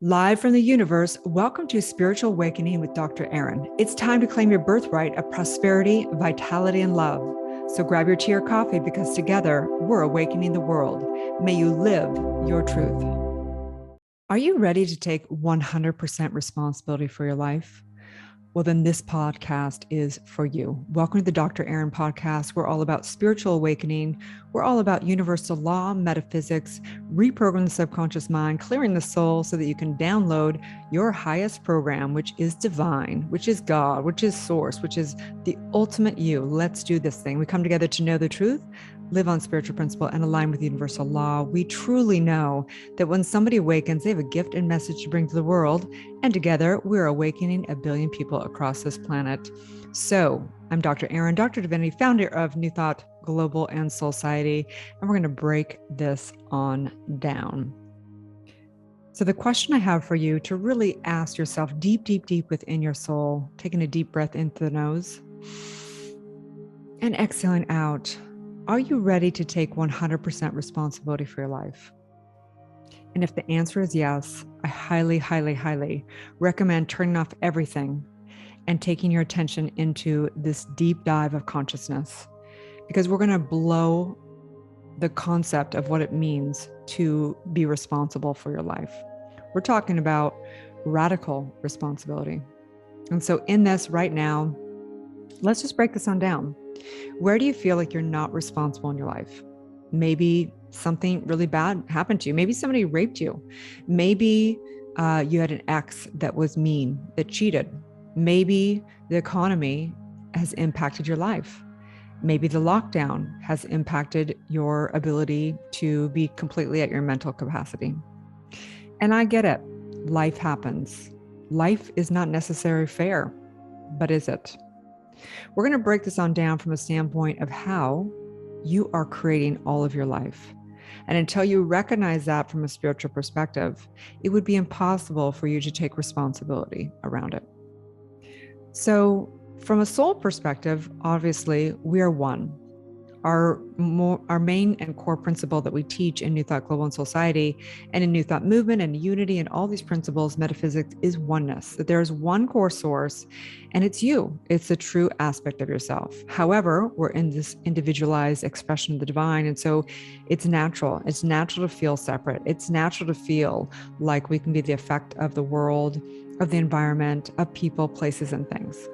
Live from the universe, welcome to Spiritual Awakening with Dr. Erin. It's time to claim your birthright of prosperity, vitality, and love. So grab your tea or coffee because together we're awakening the world. May you live your truth. Are you ready to take 100% responsibility for your life? Well, then this podcast is for you. Welcome to the Dr. Erin podcast. We're all about spiritual awakening. We're all about universal law, metaphysics, reprogramming the subconscious mind, clearing the soul so that you can download your highest program, which is divine, which is God, which is source, which is the ultimate you. Let's do this thing. We come together to know the truth, live on spiritual principle, and align with universal law. We truly know that when somebody awakens, they have a gift and message to bring to the world. And together, we're awakening 1 billion people across this planet. So I'm Dr. Erin, Dr. Divinity, founder of New Thought Global and Soul Society, and we're going to break this on down. So the question I have for you to really ask yourself deep, deep, deep within your soul, taking a deep breath into the nose and exhaling out. Are you ready to take 100% responsibility for your life? And if the answer is yes, I highly, highly, highly recommend turning off everything and taking your attention into this deep dive of consciousness, because we're going to blow the concept of what it means to be responsible for your life. We're talking about radical responsibility. And so in this right now, let's just break this on down. Where do you feel like you're not responsible in your life? Maybe something really bad happened to you. Maybe somebody raped you. Maybe you had an ex that was mean, that cheated. Maybe the economy has impacted your life. Maybe the lockdown has impacted your ability to be completely at your mental capacity. And I get it. Life happens. Life is not necessarily fair, but is it? We're going to break this on down from a standpoint of how you are creating all of your life. And until you recognize that from a spiritual perspective, it would be impossible for you to take responsibility around it. So from a soul perspective, obviously, we are one. Our main and core principle that we teach in New Thought Global and Society and in New Thought Movement and Unity and all these principles, metaphysics, is oneness, that there is one core source and it's you. It's the true aspect of yourself. However, we're in this individualized expression of the divine. And so it's natural. It's natural to feel separate. It's natural to feel like we can be the effect of the world, of the environment, of people, places, and things.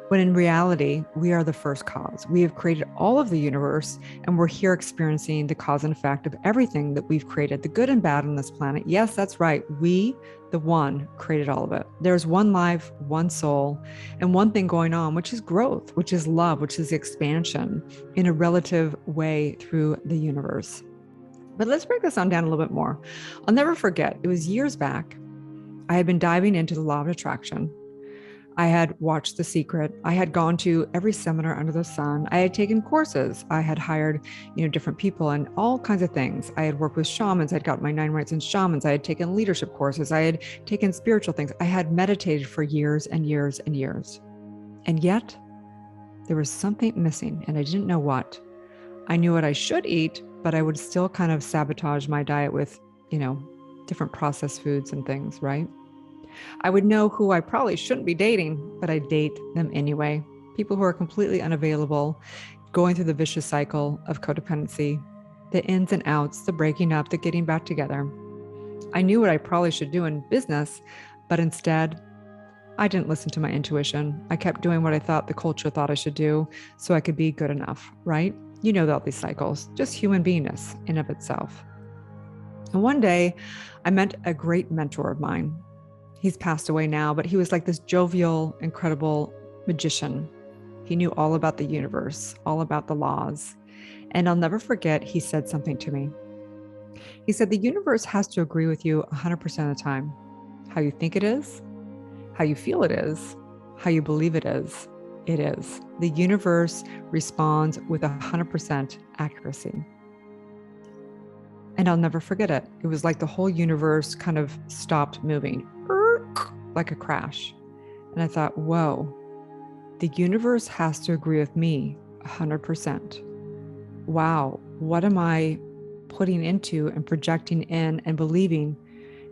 When in reality, we are the first cause. We have created all of the universe, and we're here experiencing the cause and effect of everything that we've created, the good and bad on this planet. Yes, that's right. We, the one, created all of it. There's one life, one soul, and one thing going on, which is growth, which is love, which is expansion in a relative way through the universe. But let's break this on down a little bit more. I'll never forget, it was years back. I had been diving into the law of attraction. I had watched The Secret. I had gone to every seminar under the sun. I had taken courses. I had hired, different people and all kinds of things. I had worked with shamans. I'd got my 9 rights in shamans. I had taken leadership courses. I had taken spiritual things. I had meditated for years and years and years. And yet there was something missing and I didn't know what. I knew what I should eat, but I would still kind of sabotage my diet with, different processed foods and things, right? I would know who I probably shouldn't be dating, but I date them anyway. People who are completely unavailable, going through the vicious cycle of codependency, the ins and outs, the breaking up, the getting back together. I knew what I probably should do in business, but instead, I didn't listen to my intuition. I kept doing what I thought the culture thought I should do so I could be good enough, right? You know about these cycles, just human beingness in of itself. And one day, I met a great mentor of mine. He's passed away now, but he was like this jovial, incredible magician. He knew all about the universe, all about the laws. And I'll never forget, he said something to me. He said, the universe has to agree with you 100% of the time. How you think it is, how you feel it is, how you believe it is, it is. The universe responds with 100% accuracy. And I'll never forget it. It was like the whole universe kind of stopped moving, like a crash. And I thought, whoa, the universe has to agree with me 100%. Wow, what am I putting into and projecting in and believing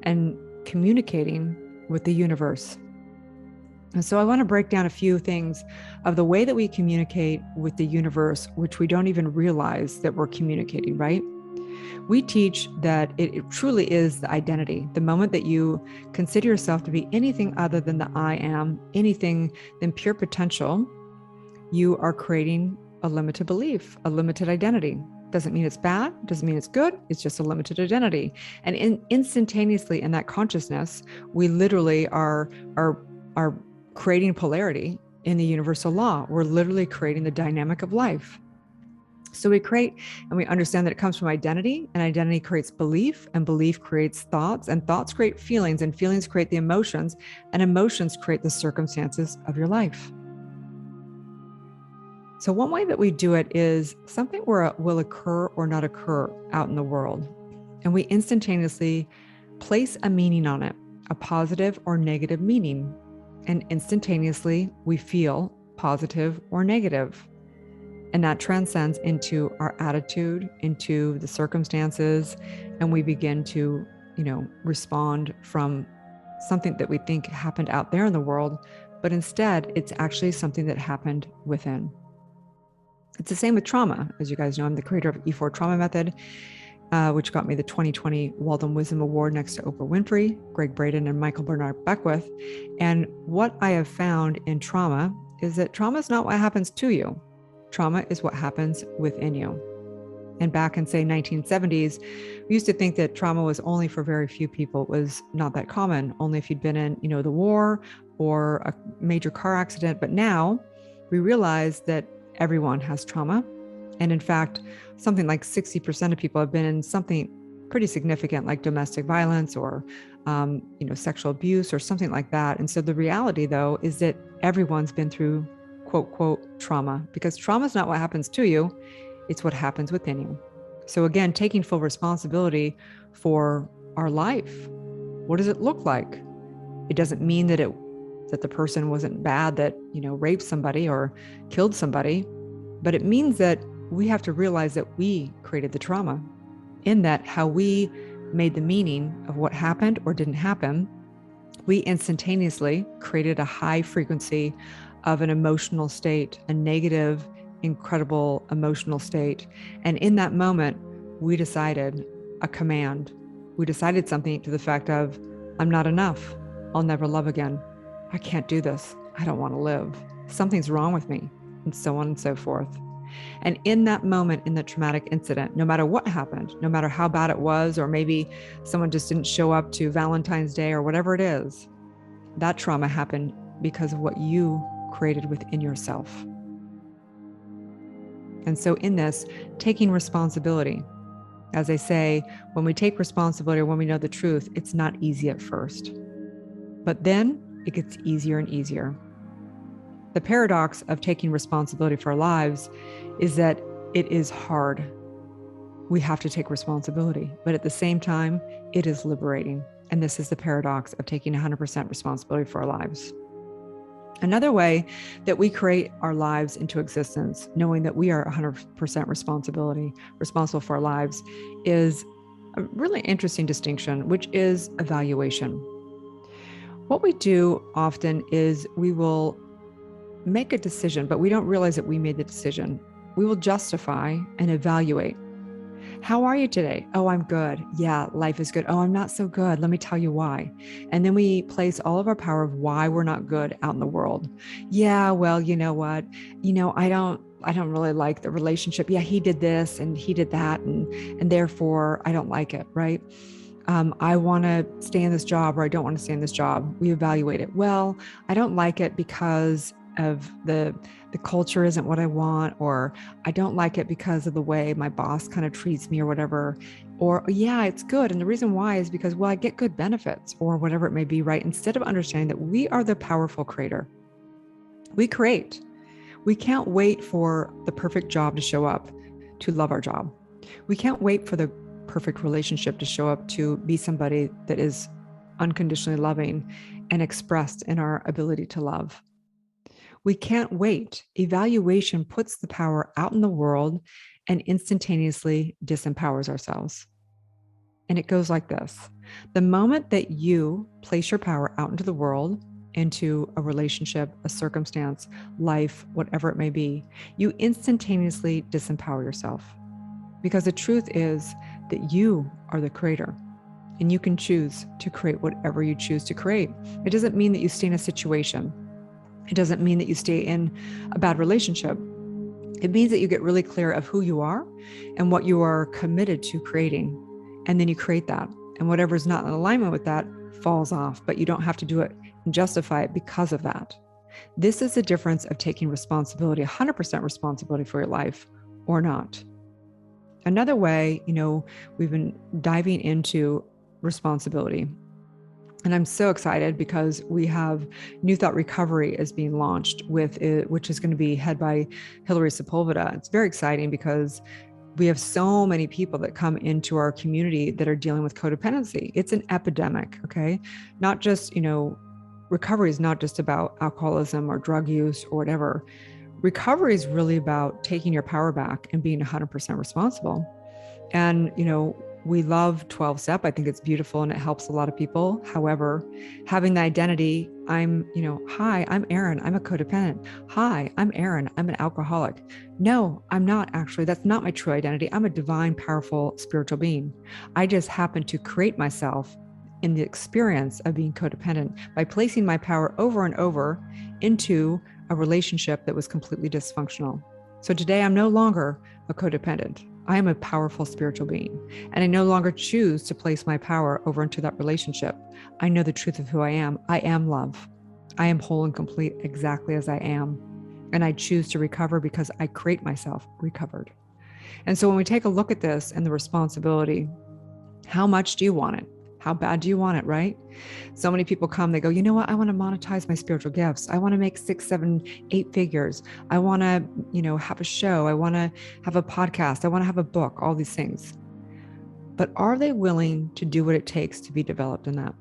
and communicating with the universe. And so I want to break down a few things of the way that we communicate with the universe, which we don't even realize that we're communicating, right? We teach that it truly is the identity. The moment that you consider yourself to be anything other than the I am, anything than pure potential, you are creating a limited belief, a limited identity. Doesn't mean it's bad, doesn't mean it's good, it's just a limited identity. And instantaneously in that consciousness, we literally are creating polarity in the universal law. We're literally creating the dynamic of life. So we create and we understand that it comes from identity, and identity creates belief, and belief creates thoughts, and thoughts create feelings, and feelings create the emotions, and emotions create the circumstances of your life. So one way that we do it is something will occur or not occur out in the world, and we instantaneously place a meaning on it, a positive or negative meaning, and instantaneously we feel positive or negative. And that transcends into our attitude, into the circumstances, and we begin to, respond from something that we think happened out there in the world, but instead it's actually something that happened within. It's the same with trauma. As you guys know, I'm the creator of E4 Trauma Method, which got me the 2020 Walden Wisdom Award next to Oprah Winfrey, Greg Braden, and Michael Bernard Beckwith. And what I have found in trauma is that trauma is not what happens to you. Trauma is what happens within you. And back in, say, 1970s, we used to think that trauma was only for very few people. It was not that common, only if you'd been in, the war or a major car accident. But now we realize that everyone has trauma. And in fact, something like 60% of people have been in something pretty significant, like domestic violence or, sexual abuse or something like that. And so the reality, though, is that everyone's been through quote, quote, trauma, because trauma is not what happens to you, it's what happens within you. So again, taking full responsibility for our life. What does it look like? It doesn't mean that the person wasn't bad, that, raped somebody or killed somebody, but it means that we have to realize that we created the trauma, in that how we made the meaning of what happened or didn't happen. We instantaneously created a high frequency of an emotional state, a negative, incredible emotional state. And in that moment, we decided a command. We decided something to the fact of, I'm not enough. I'll never love again. I can't do this. I don't want to live. Something's wrong with me, and so on and so forth. And in that moment, in the traumatic incident, no matter what happened, no matter how bad it was, or maybe someone just didn't show up to Valentine's Day or whatever it is, that trauma happened because of what you created within yourself. And so in this, taking responsibility, as I say, when we take responsibility or when we know the truth, it's not easy at first, but then it gets easier and easier. The paradox of taking responsibility for our lives is that it is hard. We have to take responsibility, but at the same time, it is liberating. And this is the paradox of taking 100% responsibility for our lives. Another way that we create our lives into existence, knowing that we are 100% responsible for our lives, is a really interesting distinction, which is evaluation. What we do often is we will make a decision, but we don't realize that we made the decision. We will justify and evaluate. How are you today? Oh, I'm good. Yeah, life is good. Oh, I'm not so good. Let me tell you why. And then we place all of our power of why we're not good out in the world. Yeah, well, you know what? I don't really like the relationship. Yeah, he did this and he did that, and therefore I don't like it, right? I want to stay in this job, or I don't want to stay in this job. We evaluate it. Well, I don't like it because of the culture isn't what I want, or I don't like it because of the way my boss kind of treats me or whatever, or yeah, it's good. And the reason why is because, well, I get good benefits or whatever it may be, right? Instead of understanding that we are the powerful creator. We create. We can't wait for the perfect job to show up to love our job. We can't wait for the perfect relationship to show up to be somebody that is unconditionally loving and expressed in our ability to love. We can't wait. Evaluation puts the power out in the world and instantaneously disempowers ourselves. And it goes like this. The moment that you place your power out into the world, into a relationship, a circumstance, life, whatever it may be, you instantaneously disempower yourself. Because the truth is that you are the creator and you can choose to create whatever you choose to create. It doesn't mean that you stay in a situation. It doesn't mean that you stay in a bad relationship. It means that you get really clear of who you are and what you are committed to creating. And then you create that. And whatever is not in alignment with that falls off, but you don't have to do it and justify it because of that. This is the difference of taking responsibility, 100% responsibility for your life or not. Another way, we've been diving into responsibility. And I'm so excited because we have New Thought Recovery is being launched with it, which is going to be head by Hillary Sepulveda. It's very exciting because we have so many people that come into our community that are dealing with codependency. It's an epidemic, okay? Not just, recovery is not just about alcoholism or drug use or whatever. Recovery is really about taking your power back and being 100% responsible. And, we love 12-step. I think it's beautiful and it helps a lot of people. However, having the identity, hi, I'm Erin. I'm a codependent. Hi, I'm Erin. I'm an alcoholic. No, I'm not actually. That's not my true identity. I'm a divine, powerful spiritual being. I just happen to create myself in the experience of being codependent by placing my power over and over into a relationship that was completely dysfunctional. So today I'm no longer a codependent. I am a powerful spiritual being, and I no longer choose to place my power over into that relationship. I know the truth of who I am. I am love. I am whole and complete exactly as I am. And I choose to recover because I create myself recovered. And so when we take a look at this and the responsibility, how much do you want it? How bad do you want it, right? So many people come, they go, you know what? I want to monetize my spiritual gifts. I want to make 6, 7, 8 figures. I want to, have a show. I want to have a podcast. I want to have a book, all these things. But are they willing to do what it takes to be developed in that?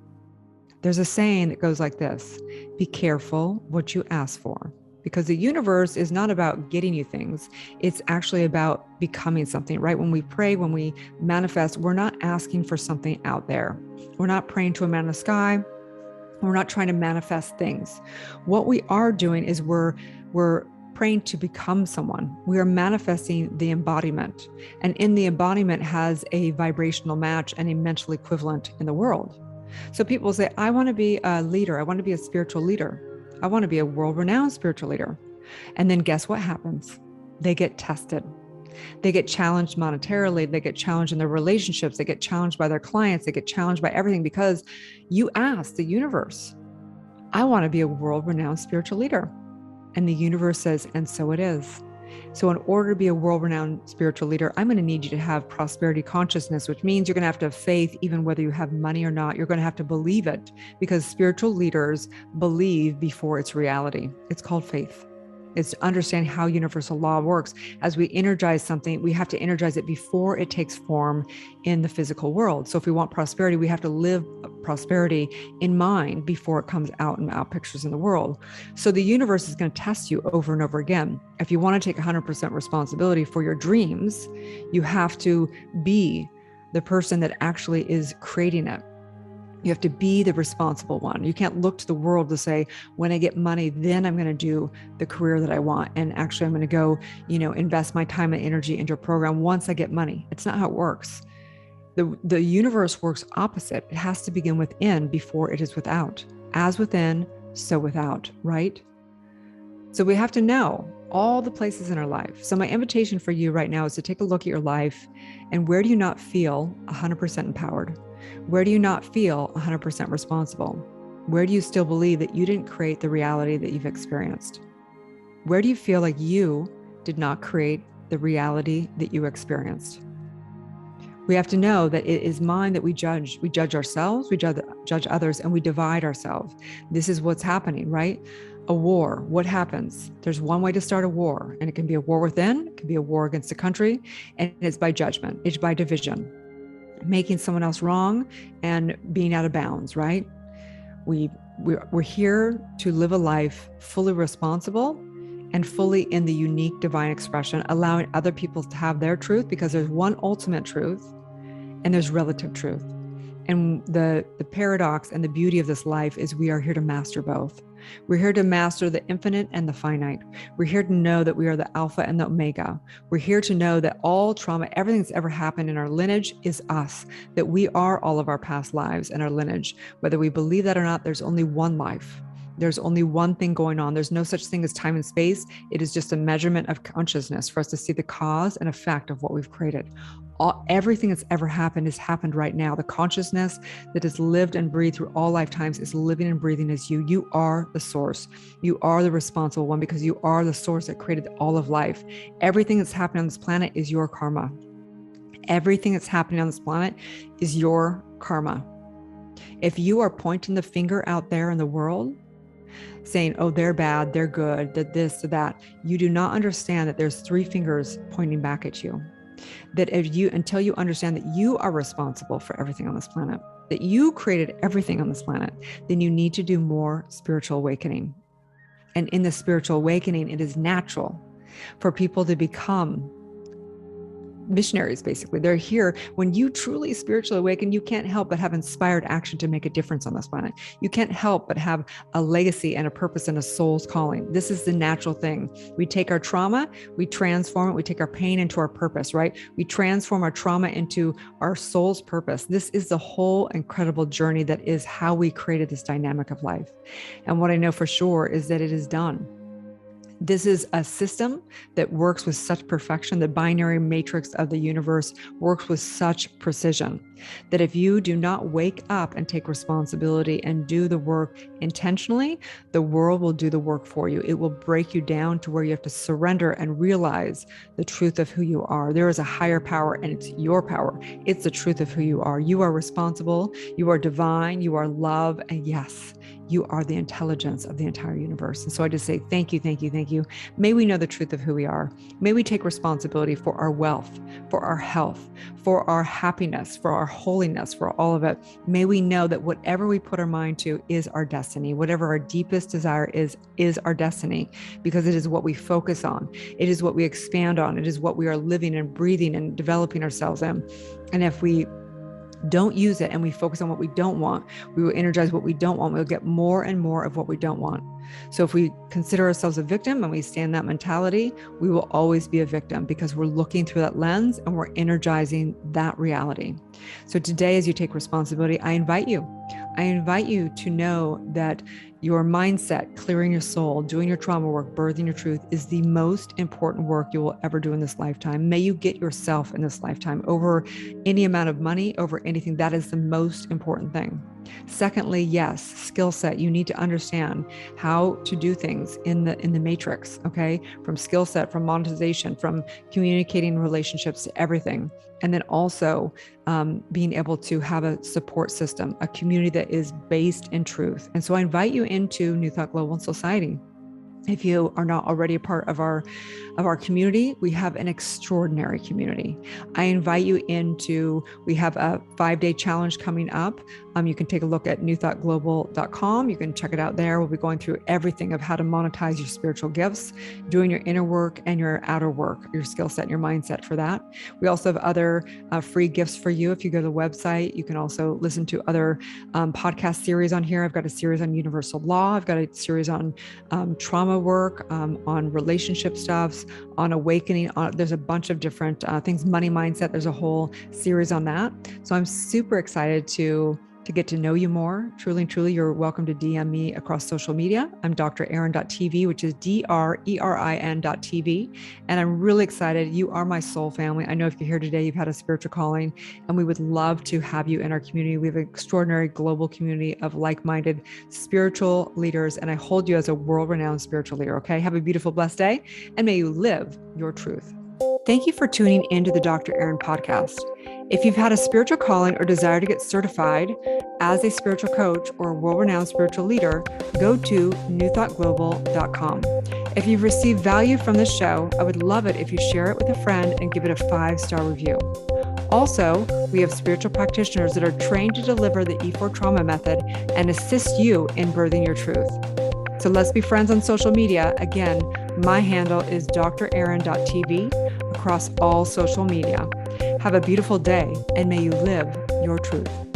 There's a saying that goes like this: be careful what you ask for. Because the universe is not about getting you things. It's actually about becoming something, right? When we pray, when we manifest, we're not asking for something out there. We're not praying to a man in the sky. We're not trying to manifest things. What we are doing is we're praying to become someone. We are manifesting the embodiment. And in the embodiment has a vibrational match and a mental equivalent in the world. So people say, I want to be a leader. I want to be a spiritual leader. I want to be a world-renowned spiritual leader. And then guess what happens? They get tested. They get challenged monetarily. They get challenged in their relationships. They get challenged by their clients. They get challenged by everything because you asked the universe, I want to be a world-renowned spiritual leader. And the universe says, and so it is. So in order to be a world-renowned spiritual leader, I'm going to need you to have prosperity consciousness, which means you're going to have to have faith, even whether you have money or not. You're going to have to believe it because spiritual leaders believe before it's reality. It's called faith. It's to understand how universal law works. As we energize something, we have to energize it before it takes form in the physical world. So if we want prosperity, we have to live prosperity in mind before it comes out and out pictures in the world. So the universe is going to test you over and over again. If you want to take 100% responsibility for your dreams, you have to be the person that actually is creating it. You have to be the responsible one. You can't look to the world to say, when I get money, then I'm going to do the career that I want. And actually, I'm going to go, invest my time and energy into a program once I get money. It's not how it works. The universe works opposite. It has to begin within before it is without. As within, so without, right? So we have to know all the places in our life. So my invitation for you right now is to take a look at your life and where do you not feel 100% empowered? Where do you not feel 100% responsible? Where do you still believe that you didn't create the reality that you've experienced? Where do you feel like you did not create the reality that you experienced? We have to know that it is mind that we judge. We judge ourselves, we judge others, and we divide ourselves. This is what's happening, right? A war, what happens? There's one way to start a war, and it can be a war within, it can be a war against a country, and it's by judgment, it's by division, making someone else wrong and being out of bounds, right? We're here to live a life fully responsible and fully in the unique divine expression, allowing other people to have their truth because there's one ultimate truth and there's relative truth. And the paradox and the beauty of this life is we are here to master both. We're here to master the infinite and the finite. We're here to know that we are the Alpha and the Omega. We're here to know that all trauma, everything that's ever happened in our lineage is us, that we are all of our past lives and our lineage. Whether we believe that or not, there's only one life. There's only one thing going on. There's no such thing as time and space. It is just a measurement of consciousness for us to see the cause and effect of what we've created. Everything that's ever happened has happened right now. The consciousness that has lived and breathed through all lifetimes is living and breathing as you. You are the source. You are the responsible one because you are the source that created all of life. Everything that's happening on this planet is your karma. Everything that's happening on this planet is your karma. If you are pointing the finger out there in the world, saying, oh, they're bad, they're good, that this, that, you do not understand that there's three fingers pointing back at you. That until you understand that you are responsible for everything on this planet, that you created everything on this planet, then you need to do more spiritual awakening. And in the spiritual awakening, it is natural for people to become missionaries, basically. They're here. When you truly spiritually awaken, you can't help but have inspired action to make a difference on this planet. You can't help but have a legacy and a purpose and a soul's calling. This is the natural thing. We take our trauma, we transform it, we take our pain into our purpose, right? We transform our trauma into our soul's purpose. This is the whole incredible journey that is how we created this dynamic of life. And what I know for sure is that it is done. This is a system that works with such perfection. The binary matrix of the universe works with such precision that if you do not wake up and take responsibility and do the work intentionally, the world will do the work for you. It will break you down to where you have to surrender and realize the truth of who you are. There is a higher power and it's your power. It's the truth of who you are. You are responsible. You are divine. You are love. And yes, you are the intelligence of the entire universe. And so I just say, thank you, thank you, thank you. May we know the truth of who we are. May we take responsibility for our wealth, for our health, for our happiness, for our holiness, for all of it. May we know that whatever we put our mind to is our destiny. Whatever our deepest desire is our destiny, because it is what we focus on. It is what we expand on. It is what we are living and breathing and developing ourselves in. And if we don't use it and we focus on what we don't want, we will energize what we don't want. We'll get more and more of what we don't want. So if we consider ourselves a victim and we stay in that mentality, we will always be a victim because we're looking through that lens and we're energizing that reality. So today, as you take responsibility, I invite you to know that your mindset, clearing your soul, doing your trauma work, birthing your truth is the most important work you will ever do in this lifetime. May you get yourself in this lifetime over any amount of money, over anything. That is the most important thing. Secondly, yes, skill set. You need to understand how to do things in the matrix, okay? From skill set, from monetization, from communicating relationships to everything. And then also being able to have a support system, a community that is based in truth. And so I invite you into New Thought Global Society. If you are not already a part of our community, we have an extraordinary community. I invite you into, we have a 5-day challenge coming up. You can take a look at newthoughtglobal.com. You can check it out there. We'll be going through everything of how to monetize your spiritual gifts, doing your inner work and your outer work, your skill set and your mindset for that. We also have other free gifts for you. If you go to the website, you can also listen to other podcast series on here. I've got a series on universal law. I've got a series on trauma work, on relationship stuffs, on awakening. There's a bunch of different things, money mindset. There's a whole series on that. So I'm super excited to get to know you more. Truly, you're welcome to DM me across social media. I'm drerin.tv, which is DRERIN.tv. And I'm really excited. You are my soul family. I know if you're here today, you've had a spiritual calling, and we would love to have you in our community. We have an extraordinary global community of like-minded spiritual leaders, and I hold you as a world-renowned spiritual leader, okay? Have a beautiful, blessed day, and may you live your truth. Thank you for tuning into the Dr. Erin podcast. If you've had a spiritual calling or desire to get certified as a spiritual coach or a world-renowned spiritual leader, go to newthoughtglobal.com. If you've received value from this show, I would love it if you share it with a friend and give it a 5-star review. Also, we have spiritual practitioners that are trained to deliver the E4 trauma method and assist you in birthing your truth. So let's be friends on social media. Again, my handle is drerin.tv across all social media. Have a beautiful day, and may you live your truth.